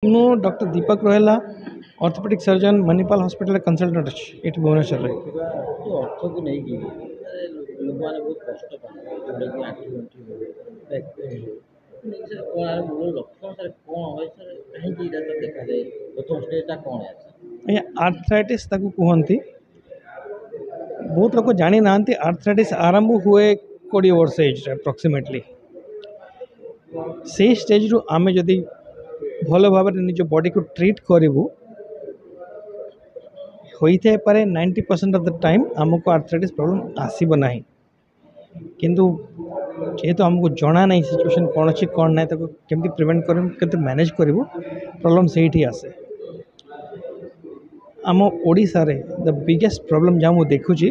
ମୁଁ doctor Deepak Rohela, orthopedic surgeon Manipal hospital consultant ଅଛି ଏଠି ଭୁବନେଶ୍ୱରରେ। ଏ ଅର୍ଥକୁ ନେଇକି ଲୋକମାନେ ବହୁତ କଷ୍ଟ ପାଆନ୍ତି ଯେଉଁଟାକି ଆଣ୍ଠୁ ଗଣ୍ଠି ହଉ ବ୍ୟାକ୍ ପେନ୍ ହଉ ନେଇକି ସାର୍ କ'ଣ ଆର ମୂଳ ଲକ୍ଷଣ ସାର୍ କ'ଣ ହୁଏ ସାର୍ କାହିଁକି ଏଇଟା ସାର୍ ଦେଖାଯାଏ ପ୍ରଥମ ଷ୍ଟେଜ୍ଟା କ'ଣ ଅଛି ଆଜ୍ଞା ଆର୍ଥ୍ରାଇଟିସ୍ ତାକୁ କୁହନ୍ତି। ବହୁତ ଲୋକ ଜାଣିନାହାନ୍ତି ଆର୍ଥ୍ରାଇଟିସ୍ ଆରମ୍ଭ ହୁଏ 20 ବର୍ଷ ଏଜ୍ରେ ଆପ୍ରକ୍ସିମେଟଲି। ସେଇ ଷ୍ଟେଜ୍ରୁ ଆମେ ଯଦି ଭଲ ଭାବରେ ନିଜ ବଡ଼ିକୁ ଟ୍ରିଟ୍ କରିବୁ ହୋଇଥାଇପାରେ 90% ଅଫ୍ ଦ ଟାଇମ୍ ଆମକୁ ଆର୍ଥ୍ରାଇଟିସ୍ ପ୍ରୋବ୍ଲେମ୍ ଆସିବ ନାହିଁ। କିନ୍ତୁ ଯେହେତୁ ଆମକୁ ଜଣା ନାହିଁ ସିଚୁଏସନ୍ କ'ଣ ଅଛି କ'ଣ ନାହିଁ ତାକୁ କେମିତି ପ୍ରିଭେଣ୍ଟ କରିବୁ କେମିତି ମ୍ୟାନେଜ୍ କରିବୁ ପ୍ରୋବ୍ଲେମ୍ ସେଇଠି ଆସେ। ଆମ ଓଡ଼ିଶାରେ ଦ ବିଗେଷ୍ଟ ପ୍ରୋବ୍ଲେମ୍ ଯାହା ମୁଁ ଦେଖୁଛି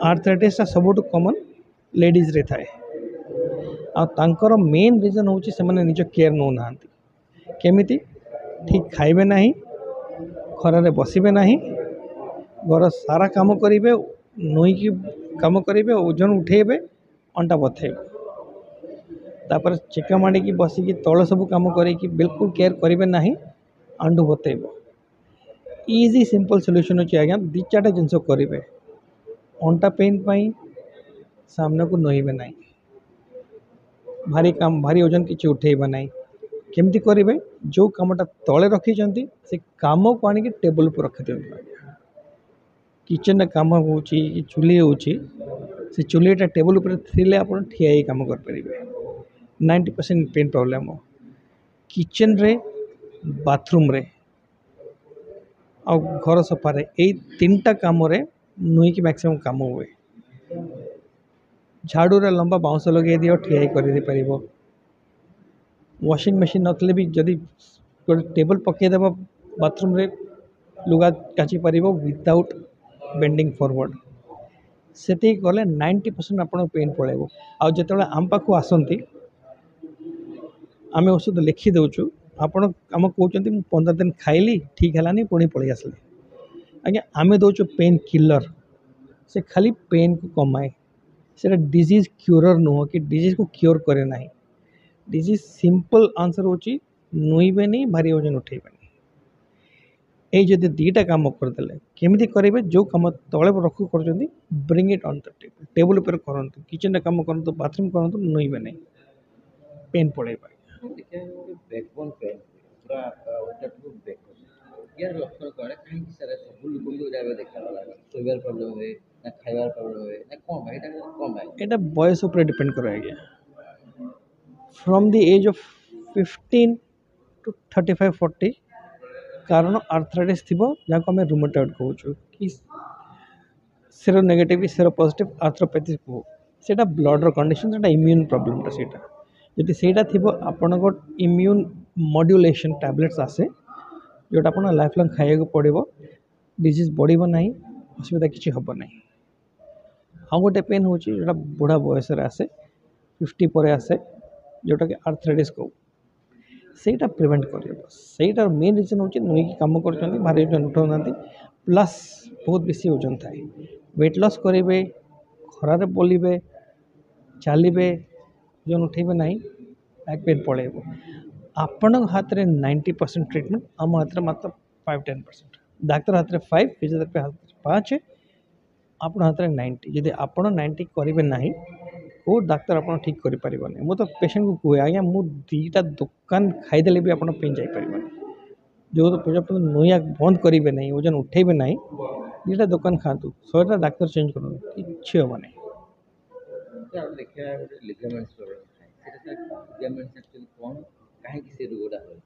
ଆର୍ଥ୍ରାଇଟିସ୍ଟା ସବୁଠୁ କମନ୍ ଲେଡ଼ିଜ୍ରେ ଥାଏ। ଆଉ ତାଙ୍କର ମେନ୍ ରିଜନ୍ ହେଉଛି ସେମାନେ ନିଜ କେୟାର ନେଉନାହାନ୍ତି। କେମିତି ଠିକ୍ ଖାଇବେ ନାହିଁ, ଖରାରେ ବସିବେ ନାହିଁ, ଘର ସାରା କାମ କରିବେ, ନୋଇକି କାମ କରିବେ, ଓଜନ ଉଠେଇବେ, ଅଣ୍ଟା ବଥେଇବେ, ତାପରେ ଚେକା ମାଡ଼ିକି ବସିକି ତଳ ସବୁ କାମ କରିକି ବିଲକୁଲ କେୟାର କରିବେ ନାହିଁ, ଆଣ୍ଠୁ ବଥେଇବ। ଇଜି ସିମ୍ପଲ୍ ସଲ୍ୟୁସନ୍ ଅଛି ଆଜ୍ଞା, ଦୁଇ ଚାରିଟା ଜିନିଷ କରିବେ। ଅଣ୍ଟା ପେନ୍ ପାଇଁ ସାମ୍ନାକୁ ନୋଇବେ ନାହିଁ, ଭାରି ଓଜନ କିଛି ଉଠେଇବେ ନାହିଁ। କେମିତି କରିବେ? ଯେଉଁ କାମଟା ତଳେ ରଖିଛନ୍ତି ସେ କାମକୁ ଆଣିକି ଟେବୁଲ୍ ଉପରେ ରଖିଦିଅନ୍ତୁ। କିଚେନ୍ରେ କାମ ହେଉଛି କି ଚୁଲି ହେଉଛି, ସେ ଚୁଲିଟା ଟେବୁଲ୍ ଉପରେ ଥିଲେ ଆପଣ ଠିଆ ହେଇ କାମ କରିପାରିବେ। 90% ପେନ୍ ପ୍ରୋବ୍ଲେମ୍ କିଚେନ୍ରେ, ବାଥରୁମ୍ରେ ଆଉ ଘର ସଫାରେ, ଏଇ ତିନିଟା କାମରେ ନୁଇଁକି ମ୍ୟାକ୍ସିମମ୍ କାମ ହୁଏ। ଝାଡ଼ୁରେ ଲମ୍ବା ବାଉଁଶ ଲଗେଇ ଦିଅ, ଠିଆ ହେଇ କରିଦେଇପାରିବ। ୱାସିଂ ମେସିନ୍ ନଥିଲେ ବି ଯଦି ଗୋଟେ ଟେବୁଲ୍ ପକାଇଦେବ ବାଥରୁମ୍ରେ ଲୁଗା କାଚି ପାରିବ ୱିଦାଉଟ୍ ବେଣ୍ଡିଂ ଫରୱାର୍ଡ଼। ସେତିକି କଲେ 90% ଆପଣଙ୍କ ପେନ୍ ପଳାଇବ। ଆଉ ଯେତେବେଳେ ଆମ ପାଖକୁ ଆସନ୍ତି ଆମେ ଔଷଧ ଲେଖି ଦେଉଛୁ, ଆପଣ ଆମକୁ କହୁଛନ୍ତି ମୁଁ 15 ଦିନ ଖାଇଲି ଠିକ୍ ହେଲାନି ପୁଣି ପଳେଇ ଆସିଲି। ଆଜ୍ଞା ଆମେ ଦେଉଛୁ ପେନ୍ କିଲର୍, ସେ ଖାଲି ପେନ୍କୁ କମାଏ, ସେଇଟା ଡିଜିଜ୍ କ୍ୟୁରର୍ ନୁହଁ କି ଡିଜିଜ୍କୁ କ୍ୟୁର୍ କରେ ନାହିଁ। ଡିଜିଜ୍ ସିମ୍ପଲ୍ ଆନ୍ସର୍ ହେଉଛି ନୋଇବେନି, ଭାରି ଓଜନ ଉଠେଇବେନି। এই যদি ଦୁଇଟା କାମ କରିଦେଲେ କେମିତି କରିବେ? ଯେଉଁ କାମ ତଳେ ରଖୁ କରୁଛନ୍ତି bring it on the table ଉପରେ କରନ୍ତୁ, କିଚେନ୍ରେ କାମ କରନ୍ତୁ, ବାଥରୁମ୍ କରନ୍ତୁ, ନୋଇବେ ନାହିଁ, ପେନ୍ ପଳେଇବ। ଦେଖିବାକୁ ବ୍ୟାକବୋନ୍ ପେନ୍ ପୁରା ଓଟାକୁ ବ୍ରେକ୍ କରିଛି ୟାର ଲକ୍ଷଣ କ'ଣ କାହିଁକି ସାର୍ ସବୁ ଲୋକଙ୍କୁ ଏଇଟା ଦେଖାଗଲା ଶୋଇବାର ପ୍ରୋବ୍ଲେମ୍ ହୁଏ ନା ଖାଇବାର ପ୍ରୋବ୍ଲେମ୍ ହୁଏ ନା କ'ଣ ପାଇଁ ଏଇଟା କ'ଣ ପାଇଁ? এটা বয়স উপরে ডিপেন্ড করে আজ্ঞা। From the age of 15 to 35-40 କାରଣ ଆର୍ଥ୍ରାଇଟିସ୍ ଥିବ, ଯାହାକୁ ଆମେ ରୁମାଟଏଡ୍ କହୁଛୁ କି ସେରୋ ନେଗେଟିଭ୍ ସେରୋ ପଜିଟିଭ୍ ଆର୍ଥ୍ରୋପାଥି କୁହ। ସେଇଟା ବ୍ଲଡ଼ର କଣ୍ଡିସନ୍, ସେଇଟା ଇମ୍ୟୁନ୍ ପ୍ରୋବ୍ଲେମ୍ଟା। ସେଇଟା ଯଦି ସେଇଟା ଥିବ ଆପଣଙ୍କ ଇମ୍ୟୁନ୍ ମଡ୍ୟୁଲେସନ୍ ଟ୍ୟାବଲେଟ୍ସ ଆସେ, ଯେଉଁଟା ଆପଣ ଲାଇଫ୍ ଲଙ୍ଗ୍ ଖାଇବାକୁ ପଡ଼ିବ। ଡିଜିଜ୍ ବଢ଼ିବ ନାହିଁ, ଅସୁବିଧା କିଛି ହେବ ନାହିଁ। ଆଉ ଗୋଟେ ପେନ୍ ହେଉଛି ଯେଉଁଟା ବୁଢ଼ା ବୟସରେ ଆସେ, 50 ପରେ ଆସେ, ଯେଉଁଟାକି ଆର୍ଥ୍ରାଇଟିସ୍ କହୁ। ସେଇଟା ପ୍ରିଭେଣ୍ଟ କରିହେବ। ସେଇଟାର ମେନ୍ ରିଜନ୍ ହେଉଛି ନୋଇକି କାମ କରୁଛନ୍ତି, ଭାରି ଓଜନ ଉଠାଉନାହାନ୍ତି, ପ୍ଲସ୍ ବହୁତ ବେଶୀ ଓଜନ ଥାଏ। ୱେଟ୍ ଲସ୍ କରିବେ, ଖରାରେ ବୁଲିବେ, ଚାଲିବେ, ଓଜନ ଉଠେଇବେ ନାହିଁ, ବ୍ୟାକ୍ ପେନ୍ ପଳାଇବ। ଆପଣଙ୍କ ହାତରେ 90% ଟ୍ରିଟମେଣ୍ଟ, ଆମ ହାତରେ ମାତ୍ର 5-10%। ଡାକ୍ତର ହାତରେ 5, ଫିଜିଓଥେରାପି ହାତରେ 5, ଆପଣ ହାତରେ 90। ଯଦି ଆପଣ 90 କରିବେ ନାହିଁ, କେଉଁ ଡାକ୍ତର ଆପଣ ଠିକ୍ କରିପାରିବନି। ମୁଁ ତ ପେସେଣ୍ଟକୁ କୁହେ ଆଜ୍ଞା ମୁଁ 2ଟା ଦୋକାନ ଖାଇଦେଲେ ବି ଆପଣ ପେନ୍ ଯାଇପାରିବନି। ଯେଉଁ ପର୍ଯ୍ୟନ୍ତ ନୋଇବା ବନ୍ଦ କରିବେ ନାହିଁ, ଓଜନ ଉଠେଇବେ ନାହିଁ, 2ଟା ଦୋକାନ ଖାଆନ୍ତୁ, 100ଟା ଡାକ୍ତର ଚେଞ୍ଜ କରନ୍ତୁ, କିଛି ହେବ ନାହିଁ। ଆମେ ଦେଖିବା ଗୋଟେ ଲିଗାମେଣ୍ଟସ୍ ପ୍ରୋବ୍ଲେମ୍ ଥାଏ, ସେଇଟା ସାର୍ ଲିଗାମେଣ୍ଟସ୍ ଆକ୍ଚୁଆଲି କ'ଣ କାହିଁକି ସେ ରୋଗଟା ହୁଏ?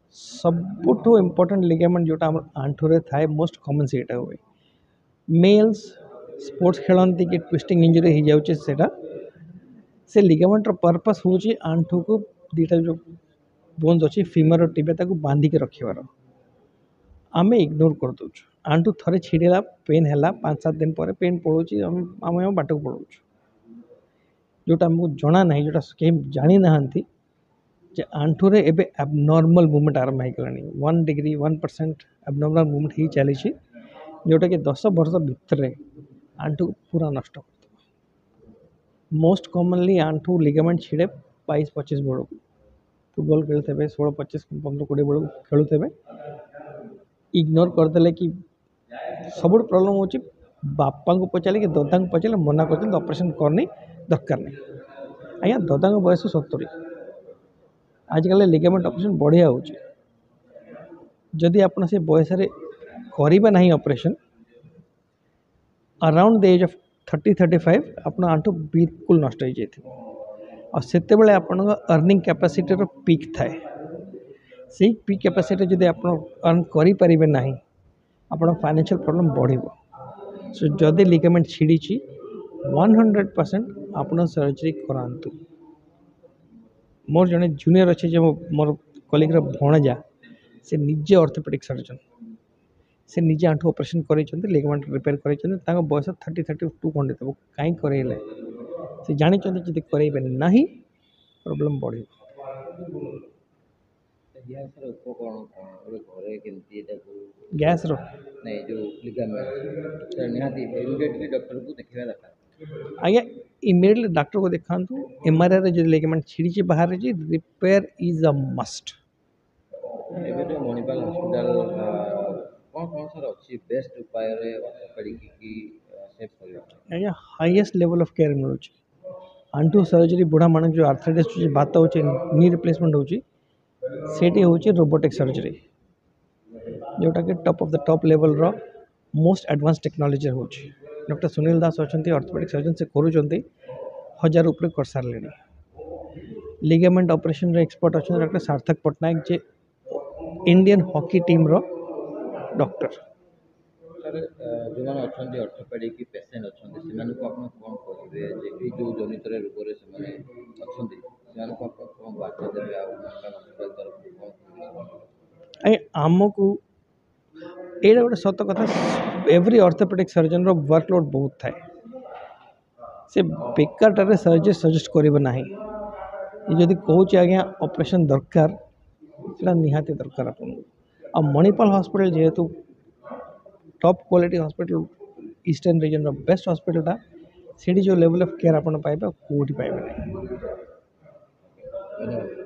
ସବୁଠୁ ଇମ୍ପୋର୍ଟାଣ୍ଟ ଲିଗାମେଣ୍ଟ ଯେଉଁଟା ଆମର ଆଣ୍ଠୁରେ ଥାଏ, ମୋଷ୍ଟ କମନ୍ ସେଇଟା ହୁଏ। ମେଲ୍ସ ସ୍ପୋର୍ଟସ୍ ଖେଳନ୍ତି କି ଟ୍ୱିଷ୍ଟିଂ ଇଞ୍ଜୁରି ହେଇଯାଉଛି, ସେଇଟା ସେ ଲିଗାମେଣ୍ଟର ପର୍ପସ୍ ହେଉଛି ଆଣ୍ଠୁକୁ 2ଟା ଯେଉଁ ବୋନ୍ସ ଅଛି ଫିମର ଓ ଟିବିଆ, ତାକୁ ବାନ୍ଧିକି ରଖିବାର। ଆମେ ଇଗ୍ନୋର କରିଦେଉଛୁ। ଆଣ୍ଠୁ ଥରେ ଛିଡ଼ିଲା, ପେନ୍ ହେଲା, 5-7 ଦିନ ପରେ ପେନ୍ ପଳାଉଛି, ଆମେ ବାଟକୁ ପଳାଉଛୁ। ଯେଉଁଟା ଆମକୁ ଜଣା ନାହିଁ, ଯେଉଁଟା କେହି ଜାଣିନାହାନ୍ତି ଯେ ଆଣ୍ଠୁରେ ଏବେ ଆବନର୍ମାଲ୍ ମୁଭମେଣ୍ଟ ଆରମ୍ଭ ହେଇଗଲାଣି। 1% ଆବନର୍ମାଲ୍ ମୁଭମେଣ୍ଟ ହେଇ ଚାଲିଛି, ଯେଉଁଟାକି 10 ବର୍ଷ ଭିତରେ ଆଣ୍ଠୁକୁ ପୁରା ନଷ୍ଟ କରିଦେବ। ମୋଷ୍ଟ କମନଲି ଆଣ୍ଠୁ ଲିଗାମେଣ୍ଟ ଛିଡ଼େ 22-25 ବେଳକୁ। फुटबॉल खेलुथे 16 25 15 20 बेलू खेलुथे इग्नोर करदे कि सब प्रोब्लेम हो बापा को पचारे कि दादा को पचारे मना कर ऑपरेशन करनी दरकार नहीं आज्ञा दादा बयस 70 आजिकल लिगामेंट ऑपरेशन बढ़िया होदी आप से बयस करेंगे ना operation around the age of 30 35 आप आंठू बिल्कुल नष्ट हो जाए और से अर्निंग कैपेसिटी पीक थाए से पीक कैपेसिटी जब आप अर्न करें ना आप फाइनेंशियल प्रॉब्लम बढ़ सो जदि लिगामेंट छिड़ी 100% आप सर्जरी करातु मोर जड़े जूनियर अच्छे जो मोर कलिगर भणजा से निजे ऑर्थोपेडिक सर्जन से निजे आंठू ऑपरेशन कर लिगामेंट रिपेयर कर बयस 30 32 खंडे तब कहीं करेले से जानते जब करेंगे ना प्रॉब्लम बढ़ ଗ୍ୟାସ୍ର ଉପକରଣ କ'ଣ ଗୋଟେ ଘରେ କେମିତି ଏଟାକୁ गैस रो ନାଇଁ ଯେଉଁ ଲିଗାମେଣ୍ଟ ସେଟା ନିହାତି ଇମିଡ଼ିଏଟଲି ଡକ୍ଟରକୁ ଦେଖେଇବା ଦରକାର। आज्ञा इमिडिएटली डॉक्टर को दिखातु एमआरआई जो लिगामेंट छिड़ी बाहर रिपेयर इज अ मस्ट ଏବେ ଯେଉଁ ମଣିପାଲ ହସ୍ପିଟାଲ କ'ଣ କ'ଣ ସାର୍ ଅଛି ବେଷ୍ଟ ଉପାୟରେ ଅର୍ଥୋପେଡ଼ିକ୍ କି ସେଭ୍ କରିବା ପାଇଁ? आज्ञा हाईएस्ट लेवल ऑफ केयर मिलूँ आंठू सर्जरी बुढ़ा मान जो आर्थराइटिस बात हो नी रिप्लेसमेंट हो रोबोटिक सर्जरी जोटा कि top of the top level रो मोस्ट एडवांस टेक्नोलॉजी हो डॉक्टर सुनील दास अच्छा ऑर्थोपेडिक सर्जन से करूँ 1000 ऊपर कर सारे लिगामेंट ऑपरेशन एक्सपर्ट अच्छा डॉक्टर सार्थक पट्टनायक जे इंडियन हॉकी टीम रो डॉक्टर ସାର୍ ଯେଉଁମାନେ ଅଛନ୍ତି ଅର୍ଥୋପେଡ଼ିକ୍ ପେସେଣ୍ଟ ଅଛନ୍ତି ସେମାନଙ୍କୁ ଆପଣ କ'ଣ କହିବେ ଯେ ଏଇ ଯେଉଁ ଜନିତରେ ରୋଗରେ ସେମାନେ ଅଛନ୍ତି ସେମାନଙ୍କୁ ଆପଣ କ'ଣ ବାର୍ତ୍ତା ଦେବେ ଆଉ ମଣିପାଲ ହସ୍ପିଟାଲ ତରଫରୁ କ'ଣ କହିବେ? आमको ये गोटे सत कथा एवरी ऑर्थोपेडिक सर्जन रो वर्कलोड बहुत थाए से बेकारटार सर्जरी सजेस्ट करना जदि कहूँ आज्ञा ऑपरेशन दरकार से निहाती दरकार आप मणिपाल हॉस्पिटल जेहेतु top quality hospital eastern region रो बेस्ट हॉस्पिटल था से जो लेवल ऑफ केयर आप पाइबे कौटी पाइबे नहीं। धन्यवाद।